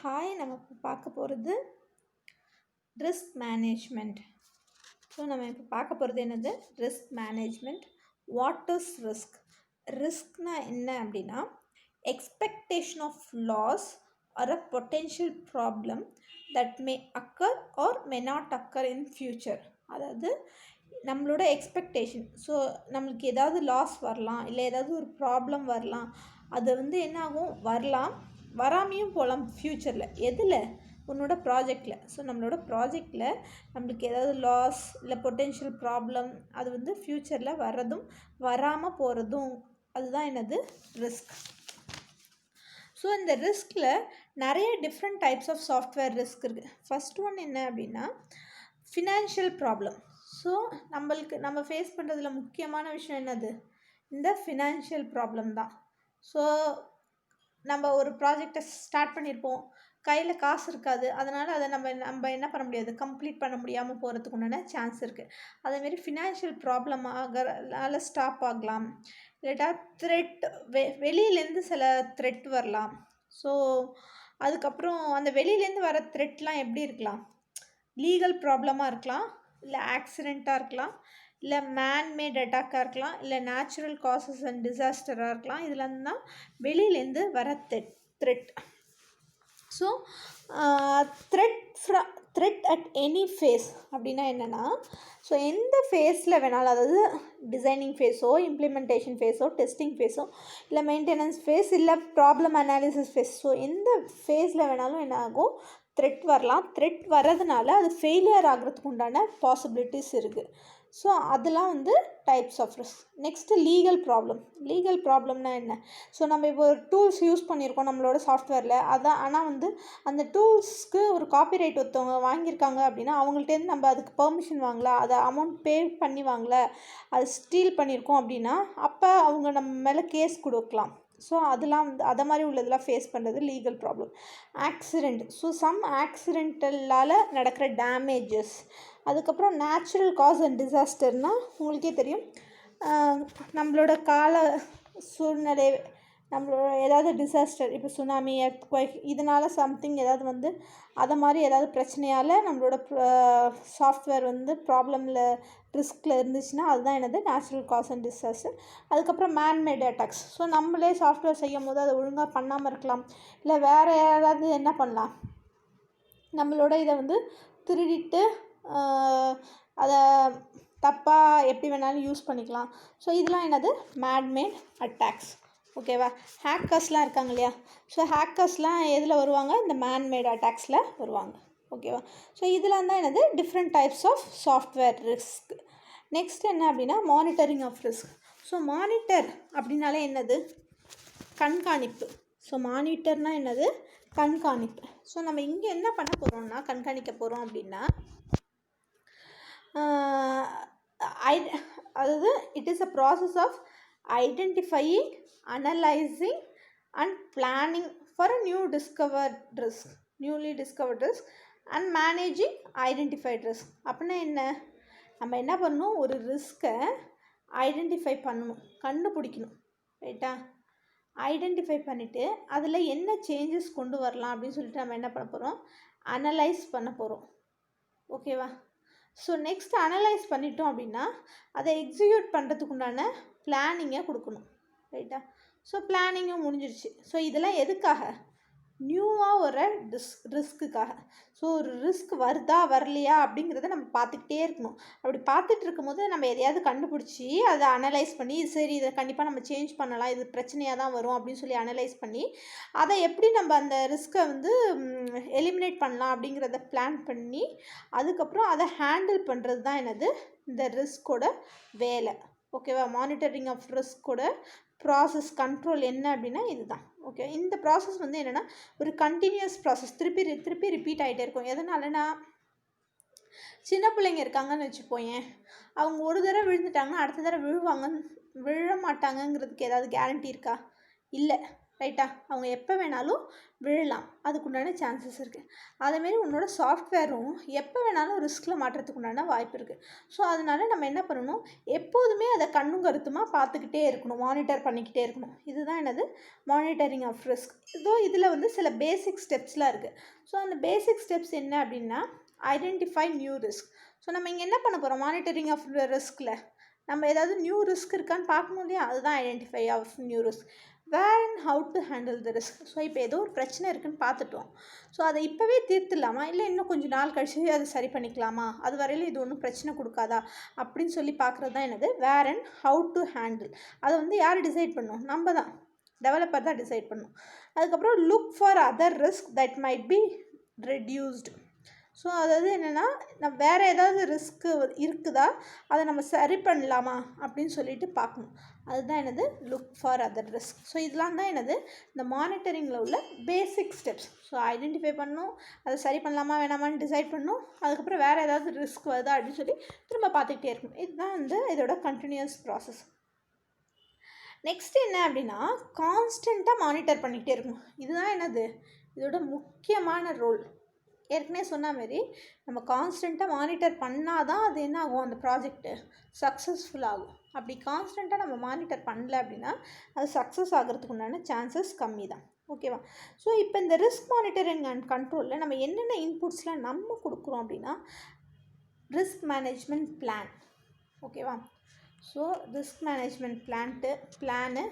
Hi, நம்ம இப்போ பார்க்க போகிறது ரிஸ்க் மேனேஜ்மெண்ட். நம்ம இப்போ பார்க்க போகிறது என்னது? Risk management. What is risk? ரிஸ்க்னா என்ன அப்படின்னா, expectation of loss or a potential problem that may occur or may not occur in future. அதாவது நம்மளோட எக்ஸ்பெக்டேஷன். ஸோ நம்மளுக்கு ஏதாவது லாஸ் வரலாம், இல்லை ஏதாவது ஒரு ப்ராப்ளம் வரலாம். அது என்ன ஆகும், வரலாம், வராமையும் போகலாம் ஃப்யூச்சரில். எதில்? உன்னோட ப்ராஜெக்டில். ஸோ நம்மளோட ப்ராஜெக்டில் நம்மளுக்கு ஏதாவது லாஸ் இல்லை பொட்டென்ஷியல் ப்ராப்ளம் அது ஃப்யூச்சரில் வர்றதும் வராமல் போகிறதும், அதுதான் என்னது? ரிஸ்க். ஸோ இந்த ரிஸ்கில் நிறைய different types of software risk இருக்குது. ஃபஸ்ட் ஒன் என்ன அப்படின்னா, ஃபினான்ஷியல் ப்ராப்ளம். ஸோ நம்ம ஃபேஸ் பண்ணுறதுல முக்கியமான விஷயம் என்னது? இந்த ஃபினான்ஷியல் ப்ராப்ளம் தான். ஸோ நம்ம ஒரு ப்ராஜெக்டை ஸ்டார்ட் பண்ணியிருப்போம், கையில் காசு இருக்காது, அதனால் அதை நம்ம என்ன பண்ண முடியாது, கம்ப்ளீட் பண்ண முடியாமல் போகிறதுக்கு உண்டான சான்ஸ் இருக்குது. அதேமாரி ஃபினான்ஷியல் ப்ராப்ளம் ஆகிறனால ஸ்டாப் ஆகலாம். இல்லாட்டா த்ரெட், வெளியிலேருந்து சில த்ரெட் வரலாம். ஸோ அதுக்கப்புறம் அந்த வெளியிலேருந்து வர த்ரெட்லாம் எப்படி இருக்கலாம்? லீகல் ப்ராப்ளமாக இருக்கலாம், இல்லை ஆக்சிடெண்ட்டாக இருக்கலாம், இல்லை மேன்மேட் அட்டாக்காக இருக்கலாம், இல்லை நேச்சுரல் காசஸ் அண்ட் டிசாஸ்டராக இருக்கலாம். இதில் தான் வெளியிலேருந்து வர threat. So threat at any phase அப்படின்னா என்னென்னா, ஸோ எந்த ஃபேஸில் வேணாலும், அதாவது டிசைனிங் ஃபேஸோ, இம்ப்ளிமெண்டேஷன் ஃபேஸோ, டெஸ்டிங் ஃபேஸோ, இல்லை மெயின்டெனன்ஸ் ஃபேஸ், இல்லை ப்ராப்ளம் அனாலிசிஸ் ஃபேஸ், ஸோ எந்த ஃபேஸில் வேணாலும் என்ன ஆகும், த்ரெட் வரலாம். த்ரெட் வர்றதுனால அது ஃபெயிலியர் ஆகிறதுக்கு உண்டான பாசிபிலிட்டிஸ் இருக்குது. ஸோ அதெல்லாம் types of risk. Next legal problem. Legal ப்ராப்ளம்னா என்ன? ஸோ நம்ம இப்போ ஒரு டூல்ஸ் யூஸ் பண்ணியிருக்கோம் நம்மளோட சாஃப்ட்வேரில், அதான் ஆனால் அந்த டூல்ஸ்க்கு ஒரு காப்பிரைட் ஒருத்தவங்க வாங்கியிருக்காங்க அப்படின்னா, அவங்கள்ட்டேருந்து நம்ம அதுக்கு பெர்மிஷன் வாங்கல, அதை அமௌண்ட் பே பண்ணி வாங்கல, அது ஸ்டீல் பண்ணியிருக்கோம் அப்படின்னா, அப்போ அவங்க நம்ம மேலே கேஸ் கொடுக்கலாம். ஸோ அதெல்லாம் அதை மாதிரி உள்ளதெல்லாம் ஃபேஸ் பண்ணுறது legal problem. Accident. So some ஆக்சிடென்டலால் நடக்கிற டேமேஜஸ். அதுக்கப்புறம் நேச்சுரல் காஸ் அண்ட் டிசாஸ்டர்னால் உங்களுக்கே தெரியும், நம்மளோட கால சூழ்நிலை, நம்மளோட ஏதாவது டிசாஸ்டர், இப்போ சுனாமி, எர்த்குவைக், இதனால் சம்திங் ஏதாவது அதை மாதிரி ஏதாவது பிரச்சனையால் நம்மளோட சாஃப்ட்வேர் ப்ராப்ளமில் ரிஸ்கில் இருந்துச்சுன்னா, அதுதான் என்னது? Natural gas and disaster. அதுக்கப்புறம் மேன்மேட் அட்டாக்ஸ். ஸோ நம்மளே சாஃப்ட்வேர் செய்யும் போது அதை ஒழுங்காக பண்ணாமல் இருக்கலாம், இல்லை வேறு யாராவது என்ன பண்ணலாம், நம்மளோட இதை திருடிட்டு அதை தப்பாக எப்படி வேணாலும் யூஸ் பண்ணிக்கலாம். ஸோ இதெல்லாம் என்னது? Man-made attacks. ஓகேவா? ஹேக்கர்ஸ்லாம் இருக்காங்க இல்லையா? ஸோ ஹேக்கர்ஸ்லாம் எதில் வருவாங்க? இந்த மேன்மேட் அட்டாக்ஸில் வருவாங்க. ஓகேவா? ஸோ இதெல்லாம் தான் என்னது? Different types of software risk. Next என்ன அப்படின்னா, monitoring of risk. So monitor அப்படின்னாலே என்னது? கண்காணிப்பு. ஸோ மானிட்டர்னால் என்னது? கண்காணிப்பு. ஸோ நம்ம இங்கே என்ன பண்ண போகிறோம்னா, கண்காணிக்க போகிறோம் அப்படின்னா, அதாவது it is a process of identifying, analysing and planning for a newly discovered risk and managing identified risk. அப்படின்னா என்ன? நம்ம என்ன பண்ணணும்? ஒரு ரிஸ்க்கை ஐடென்டிஃபை பண்ணணும், கண்டுபிடிக்கணும். ரைட்டா? ஐடென்டிஃபை பண்ணிவிட்டு அதில் என்ன சேஞ்சஸ் கொண்டு வரலாம் அப்படின்னு சொல்லிட்டு நம்ம என்ன பண்ண போகிறோம்? அனலைஸ் பண்ண போகிறோம். ஓகேவா? ஸோ நெக்ஸ்ட் அனலைஸ் பண்ணிட்டோம் அப்படின்னா, அதை எக்ஸிக்யூட் பண்ணுறதுக்கு உண்டான பிளானிங்கை கொடுக்கணும். ரைட்டா? ஸோ பிளானிங்கும் முடிஞ்சிருச்சு. ஸோ இதெல்லாம் எதுக்காக? நியூவாக ஒரு ரிஸ்க்குக்காக. ஸோ ஒரு ரிஸ்க் வருதா வரலையா அப்படிங்கிறத நம்ம பார்த்துக்கிட்டே இருக்கணும். அப்படி பார்த்துட்டு இருக்கும்போது நம்ம எதையாவது கண்டுபிடிச்சி அதை அனலைஸ் பண்ணி, சரி இதை கண்டிப்பாக நம்ம சேஞ்ச் பண்ணலாம், இது பிரச்சனையாக தான் வரும் அப்படின்னு சொல்லி அனலைஸ் பண்ணி, அதை எப்படி நம்ம அந்த ரிஸ்க்கை எலிமினேட் பண்ணலாம் அப்படிங்கிறத பிளான் பண்ணி, அதுக்கப்புறம் அதை ஹேண்டில் பண்ணுறது தான் என்னது? இந்த ரிஸ்கோட வேலை. ஓகேவா? மானிட்டரிங் ஆஃப் ரிஸ்கோட ப்ராசஸ், கண்ட்ரோல் என்ன அப்படின்னா இதுதான். ஓகே, இந்த ப்ராசஸ் என்னென்னா ஒரு கண்டினியூஸ் ப்ராசஸ், திருப்பி ரிப்பீட் ஆகிட்டே இருக்கும். எதனாலனா, சின்ன பிள்ளைங்க இருக்காங்கன்னு வச்சுப்போயேன், அவங்க ஒரு தடவை விழுந்துட்டாங்கன்னா அடுத்த தடவை விழ மாட்டாங்கங்கிறதுக்கு ஏதாவது கேரண்டி இருக்கா? இல்லை. ரைட்டா? அவங்க எப்போ வேணாலும் விழலாம், அதுக்குண்டான சான்சஸ் இருக்குது. அதேமாரி உன்னோட சாஃப்ட்வேரும் எப்போ வேணாலும் ரிஸ்கில் மாட்டுறதுக்கு உண்டான வாய்ப்பு இருக்குது. ஸோ அதனால நம்ம என்ன பண்ணணும், எப்போதுமே அதை கண்ணும் கருத்துமாக பார்த்துக்கிட்டே இருக்கணும், மானிட்டர் பண்ணிக்கிட்டே இருக்கணும். இதுதான் என்னது மானிட்டரிங் ஆஃப் ரிஸ்க். இதில் வந்து சில பேசிக் ஸ்டெப்ஸ்லாம் இருக்குது. ஸோ அந்த பேசிக் ஸ்டெப்ஸ் என்ன அப்படின்னா, ஐடென்டிஃபை நியூ ரிஸ்க். ஸோ நம்ம இங்கே என்ன பண்ண போகிறோம், மானிட்டரிங் ஆஃப் ரிஸ்கில் நம்ம ஏதாவது நியூ ரிஸ்க் இருக்கான்னு பார்க்கணும் இல்லையா, அதுதான் identify of new risk. Where and how to handle the risk. So இப்போ ஏதோ ஒரு பிரச்சனை இருக்குதுன்னு பார்த்துட்டோம். ஸோ அதை இப்போவே தீர்த்துடலாமா, இல்லை இன்னும் கொஞ்சம் நாள் கழிச்சு அதை சரி பண்ணிக்கலாமா, அது வரையிலும் இது ஒன்றும் பிரச்சனை கொடுக்காதா அப்படின்னு சொல்லி பார்க்குறது தான் என்னது வேர் அண்ட் ஹவு டு ஹேண்டில். அதை வந்து யார் டிசைட் பண்ணணும், நம்ம தான், டெவலப்பர் தான் டிசைட் பண்ணணும். அதுக்கப்புறம் look for other risk that might be reduced. So அதாவது என்னென்னா, நம்ம வேறு ஏதாவது ரிஸ்க்கு இருக்குதா, அதை நம்ம சரி பண்ணலாமா அப்படின்னு சொல்லிட்டு பார்க்கணும். அதுதான் என்னது look for other risk. So இதெல்லாம் தான் என்னது இந்த மானிட்டரிங்கில் உள்ள பேசிக் ஸ்டெப்ஸ். ஸோ ஐடென்டிஃபை பண்ணணும், அதை சரி பண்ணலாமா வேணாமான்னு டிசைட் பண்ணணும், அதுக்கப்புறம் வேறு ஏதாவது ரிஸ்க் வருதா அப்படின்னு சொல்லி திரும்ப பார்த்துக்கிட்டே இருக்கணும். இதுதான் வந்து இதோட கண்டினியூஸ் ப்ராசஸ். நெக்ஸ்ட் என்ன அப்படின்னா, கான்ஸ்டண்ட்டாக மானிட்டர் பண்ணிக்கிட்டே இருக்கணும். இதுதான் என்னது இதோட முக்கியமான ரோல். ஏற்கனவே சொன்ன மாதிரி நம்ம கான்ஸ்டண்ட்டாக மானிட்டர் பண்ணால் தான் அது என்ன ஆகும், அந்த ப்ராஜெக்ட்டு சக்ஸஸ்ஃபுல் ஆகும். அப்படி கான்ஸ்டண்ட்டாக நம்ம மானிட்டர் பண்ணல அப்படின்னா அது சக்ஸஸ் ஆகிறதுக்கு உண்டான சான்சஸ் கம்மி தான். ஓகேவா? ஸோ இப்போ இந்த ரிஸ்க் மானிட்டரிங் அண்ட் கண்ட்ரோலில் நம்ம என்னென்ன இன்புட்ஸ்லாம் நம்ம கொடுக்குறோம் அப்படின்னா, ரிஸ்க் மேனேஜ்மெண்ட் பிளான். ஓகேவா? So risk management plan,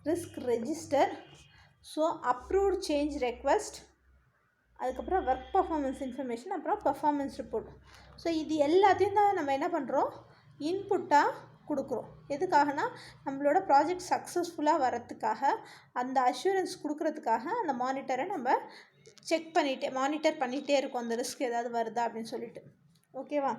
risk register, so approved change request, அதுக்கப்புறம் ஒர்க் பர்ஃபார்மன்ஸ் இன்ஃபர்மேஷன், அப்புறம் பர்ஃபார்மன்ஸ் ரிப்போர்ட். ஸோ இது எல்லாத்தையும் தான் நம்ம என்ன பண்ணுறோம், இன்புட்டாக கொடுக்குறோம். எதுக்காகனா, நம்மளோட ப்ராஜெக்ட் சக்ஸஸ்ஃபுல்லாக வரத்துக்காக, அந்த அஷூரன்ஸ் கொடுக்குறதுக்காக அந்த மானிட்டரை நம்ம மானிட்டர் பண்ணிகிட்டே இருக்கோம், அந்த ரிஸ்க் ஏதாவது வருதா அப்படின்னு சொல்லிட்டு. ஓகேவா?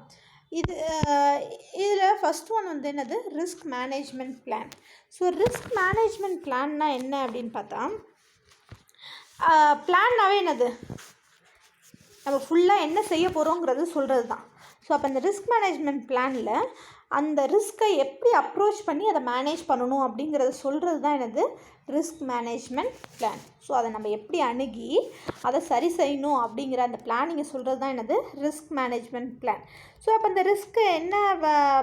இதில் ஃபஸ்ட் ஒன் வந்து என்னது, risk management plan. So risk management பிளான்னா என்ன அப்படின்னு பார்த்தா, பிளான்னாவே என்னது, நம்ம ஃபுல்லாக என்ன செய்ய போகிறோங்கிறது சொல்கிறது தான். ஸோ அப்போ இந்த ரிஸ்க் மேனேஜ்மெண்ட் பிளானில் அந்த ரிஸ்க்கை எப்படி அப்ரோச் பண்ணி அதை மேனேஜ் பண்ணணும் அப்படிங்கிறத சொல்கிறது தான் என்னது ரிஸ்க் மேனேஜ்மெண்ட் பிளான். ஸோ அதை நம்ம எப்படி அணுகி அதை சரி செய்யணும் அப்படிங்கிற அந்த பிளானிங்கை சொல்கிறது தான் என்னது ரிஸ்க் மேனேஜ்மெண்ட் பிளான். ஸோ அப்போ இந்த ரிஸ்க்கு என்ன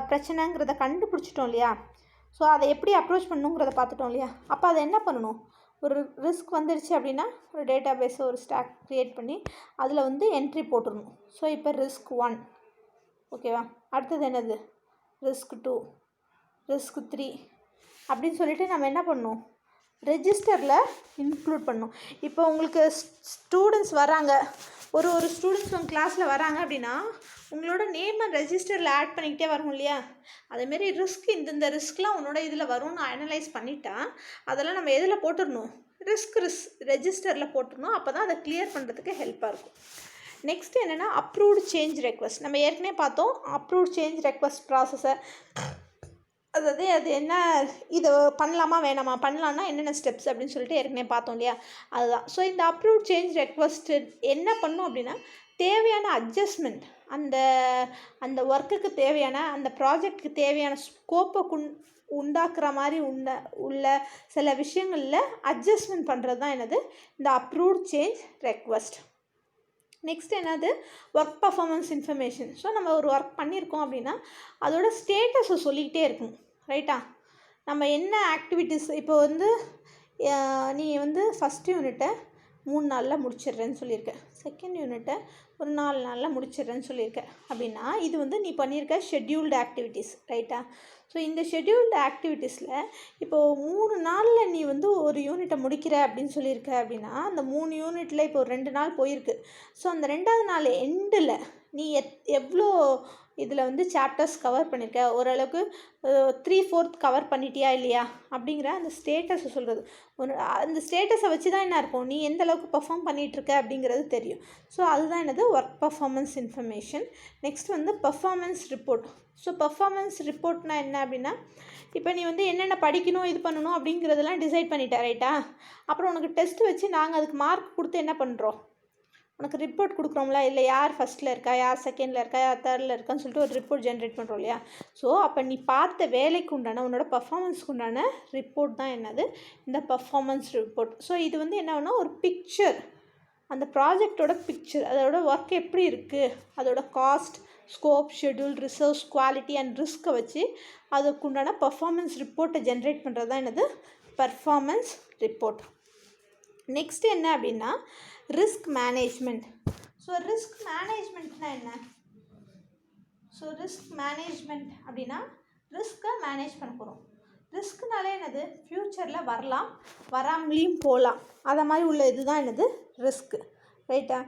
பிரச்சனைங்கிறத கண்டுபிடிச்சிட்டோம் இல்லையா, ஸோ அதை எப்படி அப்ரோச் பண்ணணுங்கிறத பார்த்துட்டோம் இல்லையா. அப்போ அதை என்ன பண்ணணும், ஒரு ரிஸ்க் வந்துடுச்சு அப்படின்னா ஒரு டேட்டா பேஸை ஒரு ஸ்டாக் க்ரியேட் பண்ணி அதில் வந்து என்ட்ரி போட்டுடணும். ஸோ இப்போ ரிஸ்க் 1, ஓகேவா, அடுத்தது என்னது ரிஸ்க் 2, ரிஸ்க் 3 அப்படின்னு சொல்லிட்டு நம்ம என்ன பண்ணணும், ரெஜிஸ்டரில் இன்க்ளூட் பண்ணணும். இப்போ உங்களுக்கு ஸ்டூடெண்ட்ஸ் வராங்க, ஒரு ஸ்டூடெண்ட்ஸ் உங்கள் கிளாஸில் வராங்க அப்படின்னா உங்களோட நேமை ரெஜிஸ்டரில் ஆட் பண்ணிக்கிட்டே வரும் இல்லையா. அதேமாரி ரிஸ்க் இந்த ரிஸ்க்லாம் உன்னோட இதில் வரும்னு அனலைஸ் பண்ணிட்டா அதெல்லாம் நம்ம எதில் போட்டுடணும், ரிஸ்க் ரெஜிஸ்டரில் போட்டுடணும். அப்போ தான் அதை கிளியர் பண்ணுறதுக்கு ஹெல்ப்பாக இருக்கும். நெக்ஸ்ட் என்னென்னா அப்ரூவ்டு சேஞ்ச் ரெக்வஸ்ட். நம்ம ஏற்கனவே பார்த்தோம் அப்ரூவ்டு சேஞ்ச் ரெக்வஸ்ட் ப்ராசஸை, அதாவது அது என்ன, இதை பண்ணலாமா வேணாமா, பண்ணலான்னா என்னென்ன ஸ்டெப்ஸ் அப்படின்னு சொல்லிட்டு ஏற்கனவே பார்த்தோம் இல்லையா, அதுதான். ஸோ இந்த அப்ரூவ்ட் சேஞ்ச் ரெக்வஸ்ட்டு என்ன பண்ணும் அப்படின்னா, தேவையான அட்ஜஸ்ட்மெண்ட், அந்த ஒர்க்குக்கு தேவையான, அந்த ப்ராஜெக்டுக்கு தேவையான ஸ்கோப்பை உண்டாக்குற மாதிரி உள்ள சில விஷயங்களில் அட்ஜஸ்ட்மெண்ட் பண்ணுறது தான் என்னது இந்த அப்ரூவ்ட் சேஞ்ச் ரெக்வஸ்ட். நெக்ஸ்ட் என்னது ஒர்க் பர்ஃபார்மன்ஸ் இன்ஃபர்மேஷன். ஸோ நம்ம ஒரு ஒர்க் பண்ணியிருக்கோம் அப்படின்னா அதோட ஸ்டேட்டஸை சொல்லிக்கிட்டே இருக்கணும், ரைட்டா. நம்ம என்ன ஆக்டிவிட்டீஸ், இப்போ வந்து நீ வந்து ஃபஸ்ட் யூனிட்டை 3 நாளில் முடிச்சிடுறேன்னு சொல்லியிருக்கேன், செகண்ட் யூனிட்டை ஒரு 4 நாளில் முடிச்சிடுறேன்னு சொல்லியிருக்கேன் அப்படின்னா இது வந்து நீ பண்ணியிருக்க ஷெட்யூல்டு ஆக்டிவிட்டீஸ், ரைட்டா. ஸோ இந்த ஷெட்யூல்டு ஆக்டிவிட்டீஸில் இப்போது 3 நாளில் நீ வந்து ஒரு யூனிட்டை முடிக்கிற அப்படின்னு சொல்லியிருக்க அப்படின்னா அந்த 3 யூனிட்டில் இப்போ ஒரு 2 நாள் போயிருக்கு. ஸோ அந்த 2ஆவது நாள் எண்டில் நீ எவ்வளோ இதில் வந்து சாப்டர்ஸ் கவர் பண்ணியிருக்க, ஓரளவுக்கு 3/4 கவர் பண்ணிட்டியா இல்லையா அப்படிங்கிற அந்த ஸ்டேட்டஸை சொல்கிறது. அந்த ஸ்டேட்டஸை வச்சு தான் என்ன இருக்கும், நீ எந்த அளவுக்கு பர்ஃபார்ம் பண்ணிகிட்ருக்க அப்படிங்கிறது தெரியும். ஸோ அதுதான் என்னது ஒர்க் பர்ஃபார்மன்ஸ் இன்ஃபர்மேஷன். நெக்ஸ்ட் வந்து பர்ஃபார்மன்ஸ் ரிப்போர்ட். ஸோ பர்ஃபார்மன்ஸ் ரிப்போர்ட்னால் என்ன அப்படின்னா, இப்போ நீ வந்து என்னென்ன படிக்கணும் இது பண்ணணும் அப்படிங்கிறதெல்லாம் டிசைட் பண்ணிட்ட, ரைட்டா. அப்புறம் உனக்கு டெஸ்ட் வச்சு நாங்கள் அதுக்கு மார்க் கொடுத்து என்ன பண்ணுறோம், உனக்கு ரிப்போர்ட் கொடுக்குறோம்ல, இல்லை யார் ஃபஸ்ட்டில் இருக்கா, யார் செகண்டில் இருக்கா, யார் தேர்டில் இருக்கான்னு சொல்லிட்டு ஒரு ரிப்போர்ட் ஜென்ரேட் பண்ணுறோம் இல்லையா. ஸோ அப்போ நீ பார்த்த வேலைக்கு உண்டான உன்னோட பர்ஃபார்மன்ஸ்க்கு உண்டான ரிப்போர்ட் தான் என்னது, இந்த பர்ஃபார்மன்ஸ் ரிப்போர்ட். ஸோ இது வந்து என்னன்னா ஒரு பிக்சர், அந்த ப்ராஜெக்டோட பிக்சர், அதோட ஒர்க் எப்படி இருக்குது, அதோட cost, scope, schedule, resource, quality and ரிஸ்க்கை வச்சு அதுக்குண்டான பர்ஃபார்மன்ஸ் ரிப்போர்ட்டை ஜென்ரேட் பண்ணுறது தான் என்னது பர்ஃபார்மன்ஸ் ரிப்போர்ட். நெக்ஸ்ட் என்ன அப்படின்னா ரிஸ்க் மேனேஜ்மெண்ட். ஸோ ரிஸ்க் மேனேஜ்மெண்ட்னா என்ன? ஸோ ரிஸ்க் மேனேஜ்மெண்ட் அப்படின்னா ரிஸ்க்கை மேனேஜ் பண்ண போகிறோம். ரிஸ்க்குனாலே என்னது, ஃப்யூச்சரில் வரலாம், வராமலேயும் போகலாம், அதை மாதிரி உள்ள இதுதான் என்னது ரிஸ்க்கு, ரைட்டா.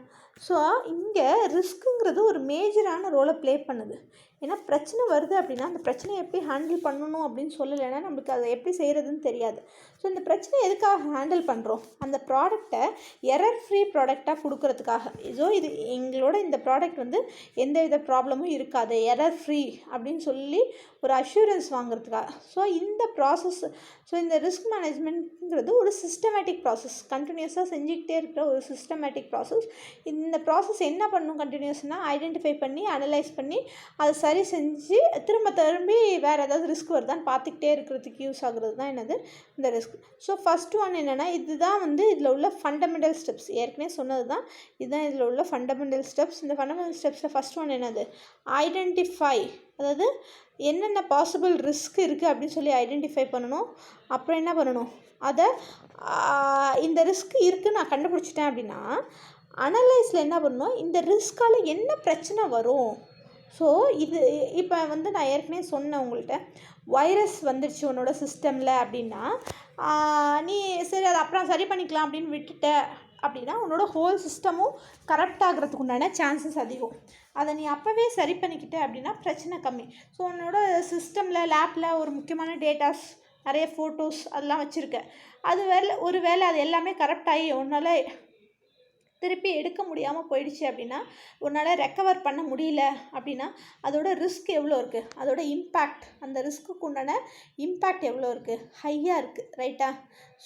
ஸோ இங்கே ரிஸ்க்குங்கிறது ஒரு மேஜரான ரோலை ப்ளே பண்ணுது. ஏன்னா பிரச்சனை வருது அப்படின்னா அந்த பிரச்சனையை எப்படி ஹேண்டில் பண்ணணும் அப்படின்னு சொல்லலைன்னா நம்மளுக்கு அதை எப்படி செய்கிறதுன்னு தெரியாது. ஸோ இந்த பிரச்சனை எதுக்காக ஹேண்டில் பண்ணுறோம், அந்த ப்ராடக்டை எரர் ஃப்ரீ ப்ராடக்டாக கொடுக்கறதுக்காக. ஸோ இது எங்களோட இந்த ப்ராடக்ட் வந்து எந்த வித ப்ராப்ளமும் இருக்காது, எரர் ஃப்ரீ அப்படின்னு சொல்லி ஒரு அஷூரன்ஸ் வாங்குறதுக்காக. ஸோ இந்த ப்ராசஸ், ஸோ இந்த ரிஸ்க் மேனேஜ்மெண்ட்ங்கிறது ஒரு சிஸ்டமேட்டிக் ப்ராசஸ், கண்டினியூஸாக செஞ்சுக்கிட்டே இருக்கிற ஒரு சிஸ்டமேட்டிக் ப்ராசஸ். இந்த ப்ராசஸ் என்ன பண்ணணும் கண்டினியூஸ்னால் ஐடென்டிஃபை பண்ணி அனலைஸ் பண்ணி அதை சரி செஞ்சு திரும்பி வேறு ஏதாவது ரிஸ்க் வருதான்னு பார்த்துக்கிட்டே இருக்கிறதுக்கு யூஸ் ஆகுறது தான் என்னது இந்த ரிஸ்க். ஸோ ஃபஸ்ட் ஒன் என்னென்னா இதுதான் வந்து இதில் உள்ள ஃபண்டமெண்டல் ஸ்டெப்ஸ், ஏற்கனவே சொன்னது தான் இதுதான் இதில் உள்ள ஃபண்டமெண்டல் ஸ்டெப்ஸ். இந்த ஃபண்டமெண்டல் ஸ்டெப்ஸில் ஃபஸ்ட் ஒன் என்னது ஐடென்டிஃபை, அதாவது என்னென்ன பாசிபிள் ரிஸ்க் இருக்குது அப்படின்னு சொல்லி ஐடென்டிஃபை பண்ணணும். அப்புறம் என்ன பண்ணணும், அதை இந்த ரிஸ்க் இருக்குதுன்னு நான் கண்டுபிடிச்சிட்டேன் அப்படின்னா அனலைஸில் என்ன பண்ணணும், இந்த ரிஸ்க்கால் என்ன பிரச்சனை வரும். ஸோ இது இப்போ வந்து நான் ஏற்கனவே சொன்னேன் உங்கள்கிட்ட, வைரஸ் வந்துடுச்சு உன்னோட சிஸ்டமில் அப்படின்னா நீ சரி அதை அப்புறம் சரி பண்ணிக்கலாம் அப்படின்னு விட்டுட்ட அப்படின்னா உன்னோட ஹோல் சிஸ்டமும் கரெக்ட் ஆகிறதுக்கு உண்டான சான்சஸ் அதிகம். அதை நீ அப்போவே சரி பண்ணிக்கிட்ட அப்படின்னா பிரச்சனை கம்மி. ஸோ உன்னோட சிஸ்டமில் லேப்பில் ஒரு முக்கியமான டேட்டாஸ், நிறைய ஃபோட்டோஸ் அதெல்லாம் வச்சுருக்க, அது ஒரு வேளை அது எல்லாமே கரெக்டாகி உன்னால் திருப்பி எடுக்க முடியாமல் போயிடுச்சு அப்படின்னா, உன்னால் ரெக்கவர் பண்ண முடியல அப்படின்னா அதோட ரிஸ்க் எவ்வளோ இருக்குது, அதோட இம்பேக்ட், அந்த ரிஸ்க்குக்கு உண்டான இம்பேக்ட் எவ்வளோ இருக்குது, ஹையாக இருக்குது, ரைட்டா.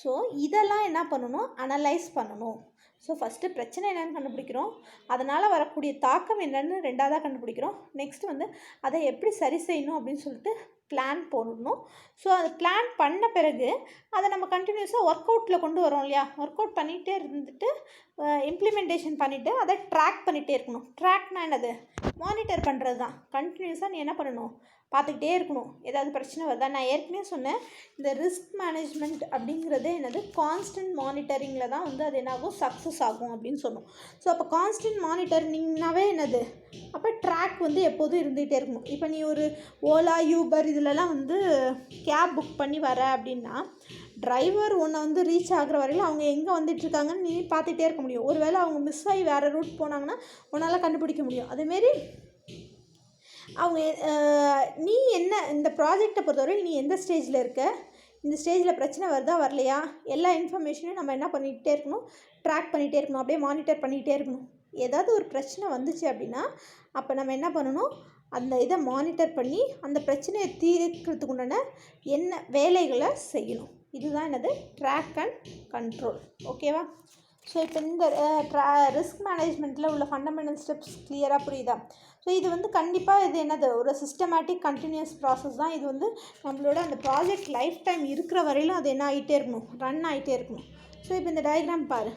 ஸோ இதெல்லாம் என்ன பண்ணணும், அனலைஸ் பண்ணணும். ஸோ ஃபஸ்ட்டு பிரச்சனை என்னென்னு கண்டுபிடிக்கிறோம், அதனால் வரக்கூடிய தாக்கம் என்னென்னு ரெண்டாவதாக கண்டுபிடிக்கிறோம். நெக்ஸ்ட் வந்து அதை எப்படி சரி செய்யணும் அப்படின்னு சொல்லிட்டு பிளான் போடணும். ஸோ அது பிளான் பண்ண பிறகு அதை நம்ம கண்டினியூஸாக ஒர்க் அவுட்டில் கொண்டு வரோம் இல்லையா, ஒர்க் அவுட் பண்ணிகிட்டே இருந்துட்டு இம்ப்ளிமெண்டேஷன் பண்ணிவிட்டு அதை ட்ராக் பண்ணிகிட்டே இருக்கணும். ட்ராக்னா என்னது, மானிட்டர் பண்ணுறது தான். கண்டினியூஸாக நீ என்ன பண்ணணும், பார்த்துக்கிட்டே இருக்கணும், ஏதாவது பிரச்சனை வருதா. நான் ஏற்கனவே சொன்னேன், இந்த ரிஸ்க் மேனேஜ்மெண்ட் அப்படிங்கிறது என்னது கான்ஸ்டன்ட் மானிட்டரிங்கில் தான் வந்து அது என்னாகும் சக்ஸஸ் ஆகும் அப்படின்னு சொன்னோம். ஸோ அப்போ கான்ஸ்டன்ட் மானிட்டரிங்னாவே என்னது, அப்போ ட்ராக் வந்து எப்போதும் இருந்துகிட்டே இருக்கணும். இப்போ நீ ஒரு ஓலா, யூபர் இதிலலாம் வந்து கேப் புக் பண்ணி வர அப்படின்னா டிரைவர் உன்னை வந்து ரீச் ஆகிற வரையிலும் அவங்க எங்கே வந்துட்டுருக்காங்கன்னு நீ பார்த்துட்டே இருக்க முடியும். ஒருவேளை அவங்க மிஸ் ஆகி வேறு ரூட் போனாங்கன்னா உன்னால் கண்டுபிடிக்க முடியும். அதேமாரி அவங்க நீ என்ன இந்த ப்ராஜெக்டை பொறுத்தவரை நீ எந்த ஸ்டேஜில் இருக்க, இந்த ஸ்டேஜில் பிரச்சனை வருதா வரலையா, எல்லா இன்ஃபர்மேஷனையும் நம்ம என்ன பண்ணிகிட்டே இருக்கணும், ட்ராக் பண்ணிகிட்டே இருக்கணும், அப்படியே மானிட்டர் பண்ணிகிட்டே இருக்கணும். ஏதாவது ஒரு பிரச்சனை வந்துச்சு அப்படின்னா அப்போ நம்ம என்ன பண்ணணும், அந்த இதை மானிட்டர் பண்ணி அந்த பிரச்சனையை தீர்க்கிறதுக்கு உண்டான என்ன வேலைகளை செய்யணும். இதுதான் என்னது ட்ராக் அண்ட் கண்ட்ரோல். ஓகேவா. ஸோ இப்போ இந்த ரிஸ்க் மேனேஜ்மெண்ட்டில் உள்ள ஃபண்டமெண்டல் ஸ்டெப்ஸ் கிளியராக புரியுதா. ஸோ இது வந்து கண்டிப்பாக இது என்னது ஒரு சிஸ்டமேட்டிக் கண்டினியூஸ் ப்ராசஸ் தான். இது வந்து நம்மளோட அந்த ப்ராஜெக்ட் லைஃப் டைம் இருக்கிற வரையிலும் அது என்ன ஆகிட்டே இருக்கணும், ரன் ஆகிட்டே இருக்கணும். ஸோ இப்போ இந்த டயக்ராம் பாரு.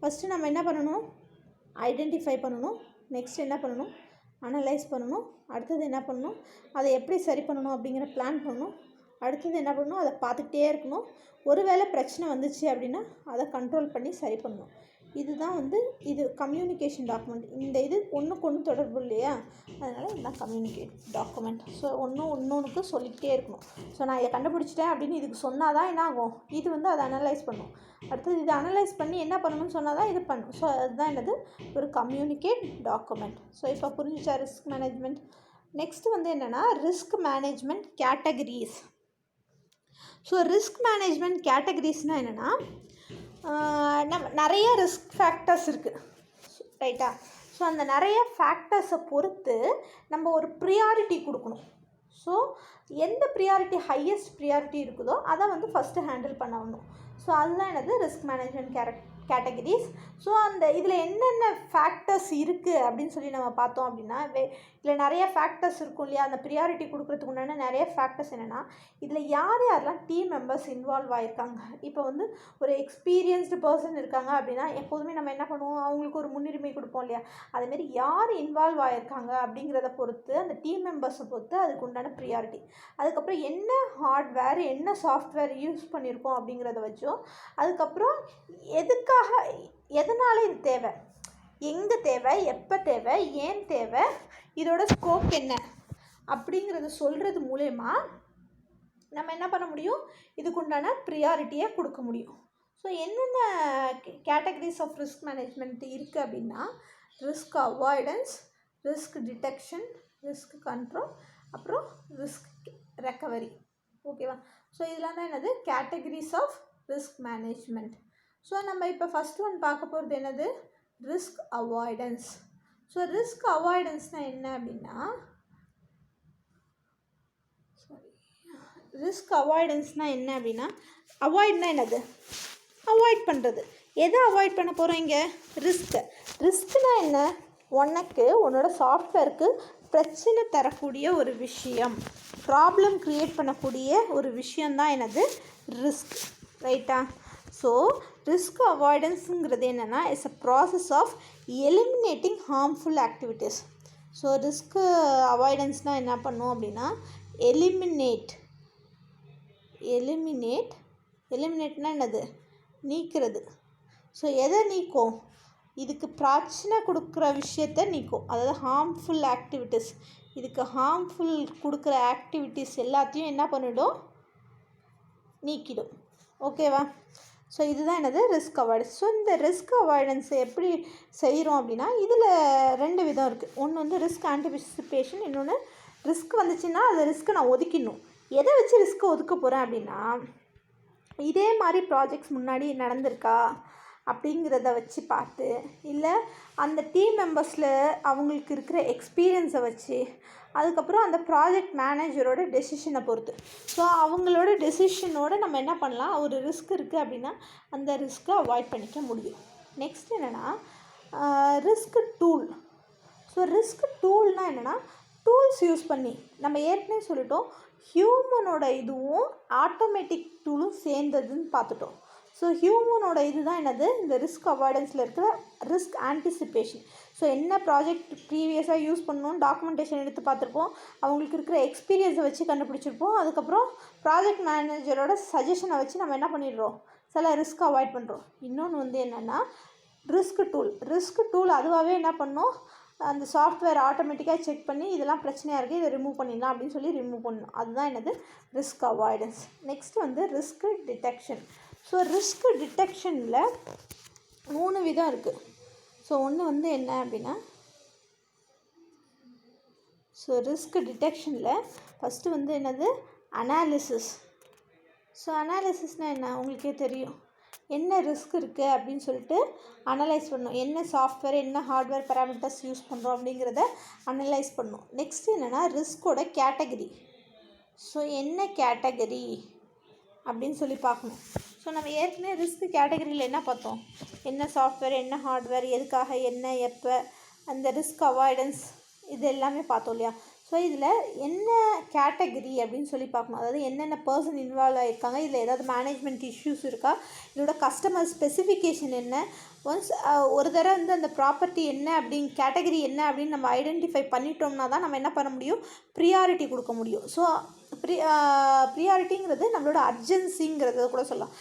ஃபஸ்ட்டு நம்ம என்ன பண்ணணும், ஐடென்டிஃபை பண்ணணும். நெக்ஸ்ட் என்ன பண்ணணும், அனலைஸ் பண்ணணும். அடுத்தது என்ன பண்ணணும், அதை எப்படி சரி பண்ணணும் அப்படிங்கிற பிளான் பண்ணணும். அடுத்தது என்ன பண்ணணும், அதை பார்த்துக்கிட்டே இருக்கணும். ஒருவேளை பிரச்சனை வந்துச்சு அப்படின்னா அதை கண்ட்ரோல் பண்ணி சரி பண்ணணும். இதுதான் வந்து இது கம்யூனிகேஷன் டாக்குமெண்ட். இந்த இது ஒன்றுக்கு ஒன்று தொடர்பு இல்லையா, அதனால் இதுதான் கம்யூனிகேட் டாக்குமெண்ட். ஸோ ஒன்றுக்கு சொல்லிக்கிட்டே இருக்கணும். ஸோ நான் இதை கண்டுபிடிச்சிட்டேன் அப்படின்னு இதுக்கு சொன்னால் தான் என்ன ஆகும், இது வந்து அதை அனலைஸ் பண்ணும். அடுத்தது இதை அனலைஸ் பண்ணி என்ன பண்ணணும்னு சொன்னால் தான் இது பண்ணும். ஸோ அதுதான் என்னது ஒரு கம்யூனிகேட் டாக்குமெண்ட். ஸோ இப்போ புரிஞ்சிச்சா ரிஸ்க் மேனேஜ்மெண்ட். நெக்ஸ்ட்டு வந்து என்னென்னா risk management categories. So risk management கேட்டகரிஸ்னால் என்னென்னா நம்ம நிறைய ரிஸ்க் ஃபேக்டர்ஸ் இருக்குது, ரைட்டா. ஸோ அந்த நிறைய ஃபேக்டர்ஸை பொறுத்து நம்ம ஒரு ப்ரியாரிட்டி கொடுக்கணும். ஸோ எந்த ப்ரியாரிட்டி ஹையஸ்ட் ப்ரியாரிட்டி இருக்குதோ அதை வந்து ஃபஸ்ட்டு ஹேண்டில் பண்ணணும். ஸோ அதுதான் என்னது ரிஸ்க் மேனேஜ்மெண்ட் கேட்டகரிஸ். ஸோ அந்த இதில் என்னென்ன ஃபேக்டர்ஸ் இருக்குது அப்படின்னு சொல்லி நம்ம பார்த்தோம் அப்படின்னா, இதில் நிறைய ஃபேக்டர்ஸ் இருக்கும் இல்லையா, அந்த ப்ரியாரிட்டி கொடுக்குறதுக்கு உண்டான நிறைய ஃபேக்டர்ஸ் என்னென்னா, இதில் யார் யாரெல்லாம் டீம் மெம்பர்ஸ் இன்வால்வ் ஆகிருக்காங்க. இப்போ வந்து ஒரு எக்ஸ்பீரியன்ஸ்டு பர்சன் இருக்காங்க அப்படின்னா எப்போதுமே நம்ம என்ன பண்ணுவோம், அவங்களுக்கு ஒரு முன்னுரிமை கொடுப்போம் இல்லையா, அதேமாரி யார் இன்வால்வ் ஆகிருக்காங்க அப்படிங்கிறத பொறுத்து, அந்த டீம் மெம்பர்ஸை பொறுத்து அதுக்கு உண்டான ப்ரியாரிட்டி. அதுக்கப்புறம் என்ன ஹார்ட்வேர் என்ன சாஃப்ட்வேர் யூஸ் பண்ணியிருக்கோம் அப்படிங்கிறத வச்சோம். அதுக்கப்புறம் எதுக்காக எதனால் இது தேவை, எங்கே தேவை, எப்போ தேவை, ஏன் தேவை, இதோட ஸ்கோப் என்ன அப்படிங்கிறத சொல்கிறது மூலயமா நம்ம என்ன பண்ண முடியும், இதுக்குண்டான ப்ரியாரிட்டியை கொடுக்க முடியும். ஸோ என்னென்ன கேட்டகரிஸ் ஆஃப் ரிஸ்க் மேனேஜ்மெண்ட் இருக்குது அப்படின்னா, risk avoidance, risk detection, risk control, அப்புறம் ரிஸ்க் ரெக்கவரி. ஓகேவா. ஸோ இதெல்லாம் தான் என்னது categories of risk management. So நம்ம இப்போ ஃபஸ்ட் ஒன் பார்க்க போகிறது என்னது, ரிஸ்க் அவாய்டன்ஸ். ஸோ ரிஸ்க் அவாய்டன்ஸ்னால் என்ன அப்படின்னா, ரிஸ்க் அவாய்டன்ஸ்னால் என்ன அப்படின்னா, அவாய்ட்னா என்னது, அவாய்ட் பண்ணுறது. எதை அவாய்ட் பண்ண போகிறோம் இங்கே, ரிஸ்க்னால் என்ன, உனக்கு உன்னோட சாஃப்ட்வேருக்கு பிரச்சனை தரக்கூடிய ஒரு விஷயம், ப்ராப்ளம் க்ரியேட் பண்ணக்கூடிய ஒரு விஷயந்தான் என்னது ரிஸ்க். ரைட்டா. ஸோ ரிஸ்க் அவாய்டன்ஸுங்கிறது என்னென்னா, it's a process of eliminating harmful activities. So risk அவாய்டன்ஸ்னால் என்ன பண்ணும் அப்படின்னா, எலிமினேட்னா என்னது, நீக்கிறது. ஸோ எதை நீக்கும், இதுக்கு பிரச்சனை கொடுக்குற விஷயத்தை நீக்கும். அதாவது ஹார்ம்ஃபுல் ஆக்டிவிட்டீஸ், இதுக்கு ஹார்ம்ஃபுல் கொடுக்குற ஆக்டிவிட்டீஸ் எல்லாத்தையும் என்ன பண்ணிடும், நீக்கிடும். ஓகேவா. ஸோ இதுதான் என்னது ரிஸ்க் அவாய்டன்ஸ். ஸோ இந்த ரிஸ்க் அவாய்டன்ஸை எப்படி செய்கிறோம் அப்படின்னா, இதில் 2 விதம் இருக்குது. ஒன்று வந்து ரிஸ்க் ஆன்டிசிபேஷன், இன்னொன்று ரிஸ்க் வந்துச்சுன்னா அந்த ரிஸ்க்கை நான் ஒதுக்கிடணும். எதை வச்சு ரிஸ்க்கை ஒதுக்க போகிறேன் அப்படின்னா, இதே மாதிரி ப்ராஜெக்ட்ஸ் முன்னாடி நடந்திருக்கா அப்படிங்கிறத வச்சு பார்த்து, இல்லை அந்த டீம் மெம்பர்ஸில் அவங்களுக்கு இருக்கிற எக்ஸ்பீரியன்ஸை வச்சு, அதுக்கப்புறம் அந்த ப்ராஜெக்ட் மேனேஜரோட டெசிஷனை பொறுத்து. ஸோ அவங்களோட டெசிஷனோடு நம்ம என்ன பண்ணலாம், ஒரு ரிஸ்க் இருக்குது அப்படின்னா அந்த ரிஸ்க்கை அவாய்ட் பண்ணிக்க முடியும். நெக்ஸ்ட் என்னென்னா ரிஸ்க் டூல். ஸோ ரிஸ்க் டூல்னால் என்னென்னா, டூல்ஸ் யூஸ் பண்ணி நம்ம ஏற்கனவே சொல்லிட்டோம், ஹியூமனோட இதுவும் ஆட்டோமேட்டிக் டூலும் சேர்ந்ததுன்னு பார்த்துட்டோம். ஸோ ஹியூமனோட இது தான் என்னது, இந்த ரிஸ்க் அவாய்டன்ஸில் இருக்கிற ரிஸ்க் ஆன்டிசிபேஷன். ஸோ என்ன ப்ராஜெக்ட் ப்ரீவியஸாக யூஸ் பண்ணணும்னு டாக்குமெண்டேஷன் எடுத்து பார்த்துருப்போம், அவங்களுக்கு இருக்கிற எக்ஸ்பீரியன்ஸை வச்சு கண்டுபிடிச்சிருப்போம். அதுக்கப்புறம் ப்ராஜெக்ட் மேனேஜரோட சஜஷனை வச்சு நம்ம என்ன பண்ணிடுறோம், சில ரிஸ்க் அவாய்ட் பண்ணுறோம். இன்னொன்று வந்து என்னென்னா ரிஸ்க் டூல் அதுவாகவே என்ன பண்ணணும், அந்த சாஃப்ட்வேர் ஆட்டோமேட்டிக்காக செக் பண்ணி இதெல்லாம் பிரச்சனையாக இருக்குது, இதை ரிமூவ் பண்ணிடலாம் அப்படின்னு சொல்லி ரிமூவ் பண்ணணும். அதுதான் என்னது ரிஸ்க் அவாய்டன்ஸ். நெக்ஸ்ட் வந்து ரிஸ்க் டிடெக்ஷன். ஸோ ரிஸ்க் டிடெக்ஷனில் 3 விதம் இருக்குது. ஸோ ஒன்று வந்து என்ன அப்படின்னா, ஸோ ரிஸ்க் டிடெக்ஷனில் ஃபஸ்ட்டு வந்து என்னது அனாலிசிஸ். ஸோ அனாலிசிஸ்னால் என்ன, உங்களுக்கே தெரியும், என்ன ரிஸ்க் இருக்குது அப்படின்னு சொல்லிட்டு அனலைஸ் பண்ணணும். என்ன சாஃப்ட்வேர் என்ன ஹார்ட்வேர் பேராமீட்டர்ஸ் யூஸ் பண்ணுறோம் அப்படிங்கிறத அனலைஸ் பண்ணணும். நெக்ஸ்ட் என்னென்னா ரிஸ்கோட கேட்டகரி. ஸோ என்ன கேட்டகரி அப்படின்னு சொல்லி பார்க்கணும். ஸோ நம்ம ஏற்கனவே ரிஸ்க் கேட்டகரியில் என்ன பார்த்தோம், என்ன சாஃப்ட்வேர் என்ன ஹார்ட்வேர் எதுக்காக என்ன எப்போ, அந்த ரிஸ்க் அவாய்டன்ஸ் இது எல்லாமே பார்த்தோம் இல்லையா. ஸோ இதில் என்ன கேட்டகரி அப்படின்னு சொல்லி பார்க்கணும். அதாவது என்னென்ன பர்சன் இன்வால்வ் ஆகியிருக்காங்க, இதில் ஏதாவது மேனேஜ்மெண்ட் இஷ்யூஸ் இருக்கா, இதோட கஸ்டமர் ஸ்பெசிஃபிகேஷன் என்ன, ஒன்ஸ் ஒரு தடவை வந்து அந்த ப்ராப்பர்ட்டி என்ன அப்படின்னு கேட்டகரி என்ன அப்படின்னு நம்ம ஐடென்டிஃபை பண்ணிட்டோம்னா தான் நம்ம என்ன பண்ண முடியும், ப்ரியாரிட்டி கொடுக்க முடியும். ஸோ ப்ரியாரிட்டிங்கிறது நம்மளோட அர்ஜென்சிங்கிறத கூட சொல்லலாம்.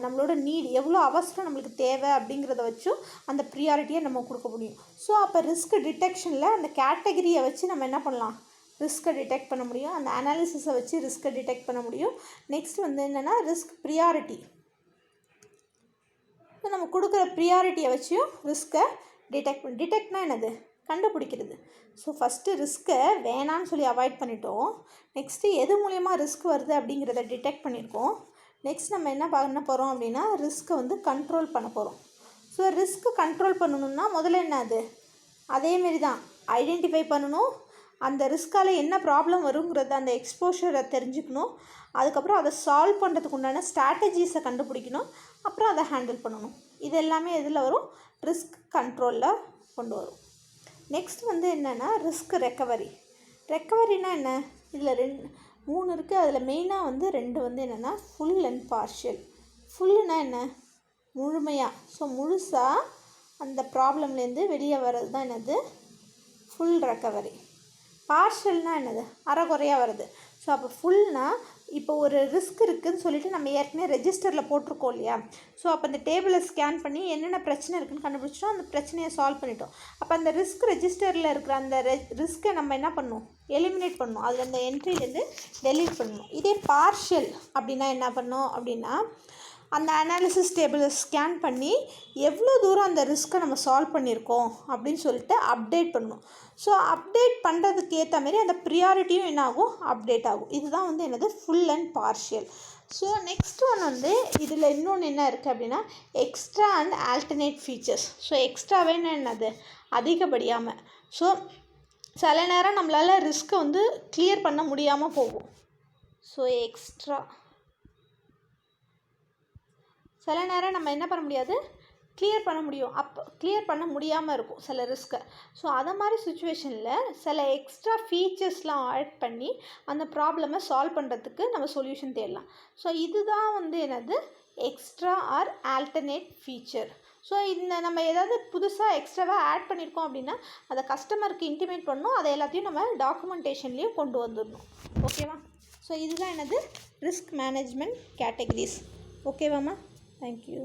நம்மளோட நீட் எவ்வளோ அவசரம் நம்மளுக்கு தேவை அப்படிங்கிறத வச்சும் அந்த ப்ரியாரிட்டியை நம்ம கொடுக்க முடியும். ஸோ அப்போ ரிஸ்க் டிடெக்ஷனில் அந்த கேட்டகரியை வச்சு நம்ம என்ன பண்ணலாம், ரிஸ்க்கை டிடெக்ட் பண்ண முடியும். அந்த அனாலிசிஸை வச்சு ரிஸ்க்கை டிடெக்ட் பண்ண முடியும். நெக்ஸ்ட் வந்து என்னென்னா ரிஸ்க் ப்ரியாரிட்டி. ஸோ நம்ம கொடுக்குற ப்ரியாரிட்டியை வச்சும் ரிஸ்க்கை டிடெக்ட்னா என்னது, கண்டுபிடிக்கிறது. ஸோ ஃபஸ்ட்டு ரிஸ்க்கை வேணான்னு சொல்லி அவாய்ட் பண்ணிட்டோம். நெக்ஸ்ட்டு எது மூலயமா ரிஸ்க் வருது அப்படிங்கிறத டிடெக்ட் பண்ணியிருக்கோம். நெக்ஸ்ட் நம்ம என்ன பண்ண போகிறோம் அப்படின்னா ரிஸ்க்கை வந்து கண்ட்ரோல் பண்ண போகிறோம். ஸோ ரிஸ்க்கு கண்ட்ரோல் பண்ணணும்னா முதல்ல என்ன, அதேமாரி தான் ஐடென்டிஃபை பண்ணணும், அந்த ரிஸ்க்கால் என்ன ப்ராப்ளம் வருங்கிறத அந்த எக்ஸ்போஷரை தெரிஞ்சுக்கணும், அதுக்கப்புறம் அதை சால்வ் பண்ணுறதுக்கு உண்டான ஸ்ட்ராட்டஜிஸை கண்டுபிடிக்கணும், அப்புறம் அதை ஹேண்டில் பண்ணணும். இது எல்லாமே எதில் வரும்? ரிஸ்க் கண்ட்ரோலில் கொண்டு வரும். நெக்ஸ்ட் வந்து என்னென்னா ரிஸ்க் ரெக்கவரி. ரெக்கவரினா என்ன? இதில் 3 இருக்குது. அதில் மெயினாக வந்து 2 வந்து என்னென்னா ஃபுல் அண்ட் பார்ஷியல். ஃபுல்லுனா என்ன? முழுமையாக. ஸோ முழுசாக அந்த ப்ராப்ளம்லேருந்து வெளியே வர்றது தான் என்னது? Full recovery. பார்ஷியல்னால் என்னது? அரைகுறையாக வருது. ஸோ அப்போ ஃபுல்னால் இப்போ ஒரு ரிஸ்க் இருக்குதுன்னு சொல்லிட்டு நம்ம ஏற்கனவே ரெஜிஸ்டரில் போட்டிருக்கோம் இல்லையா? ஸோ அப்போ அந்த டேபிளை ஸ்கேன் பண்ணி என்னென்ன பிரச்சனை இருக்குதுன்னு கண்டுபிடிச்சோம், அந்த பிரச்சனையை சால்வ் பண்ணிட்டோம். அப்போ அந்த ரிஸ்க் ரெஜிஸ்டரில் இருக்கிற அந்த ரிஸ்க்கை நம்ம என்ன பண்ணணும்? எலிமினேட் பண்ணணும். அதில் அந்த என்ட்ரிலேருந்து டெலீட் பண்ணணும். இதே பார்ஷியல் அப்படின்னா என்ன பண்ணணும் அப்படின்னா அந்த அனாலிசிஸ் டேபிளை ஸ்கேன் பண்ணி எவ்வளோ தூரம் அந்த ரிஸ்க்கை நம்ம சால்வ் பண்ணியிருக்கோம் அப்படின்னு சொல்லிட்டு அப்டேட் பண்ணணும். ஸோ அப்டேட் பண்ணுறதுக்கு ஏற்ற மாதிரி அந்த ப்ரியாரிட்டியும் என்ன ஆகும்? அப்டேட் ஆகும். இதுதான் வந்து என்னது? Full and partial. So next one வந்து இதில் இன்னொன்று என்ன இருக்குது அப்படின்னா extra and alternate features. So எக்ஸ்ட்ராவேன்னு என்னது? அதிகப்படியாமல். ஸோ சில நேரம் நம்மளால் ரிஸ்க்கை வந்து கிளியர் பண்ண முடியாமல் போகும். ஸோ எக்ஸ்ட்ரா சில நேரம் நம்ம என்ன பண்ண முடியாது? கிளியர் பண்ண முடியும். அப்போ கிளியர் பண்ண முடியாமல் இருக்கும் சில ரிஸ்க்கை. ஸோ அதை மாதிரி சுச்சுவேஷனில் சில எக்ஸ்ட்ரா ஃபீச்சர்ஸ்லாம் ஆட் பண்ணி அந்த ப்ராப்ளமை சால்வ் பண்ணுறதுக்கு நம்ம சொல்யூஷன் தேடலாம். ஸோ இதுதான் வந்து என்னது? Extra or alternate feature. So இந்த நம்ம ஏதாவது புதுசாக எக்ஸ்ட்ராவாக ஆட் பண்ணியிருக்கோம் அப்படின்னா அதை கஸ்டமருக்கு இன்டிமேட் பண்ணணும். அதை எல்லாத்தையும் நம்ம டாக்குமெண்டேஷன்லேயும் கொண்டு வந்துடணும். ஓகேவா? ஸோ இதுதான் என்னது? Risk management categories. ஓகேவாம்மா? Thank you.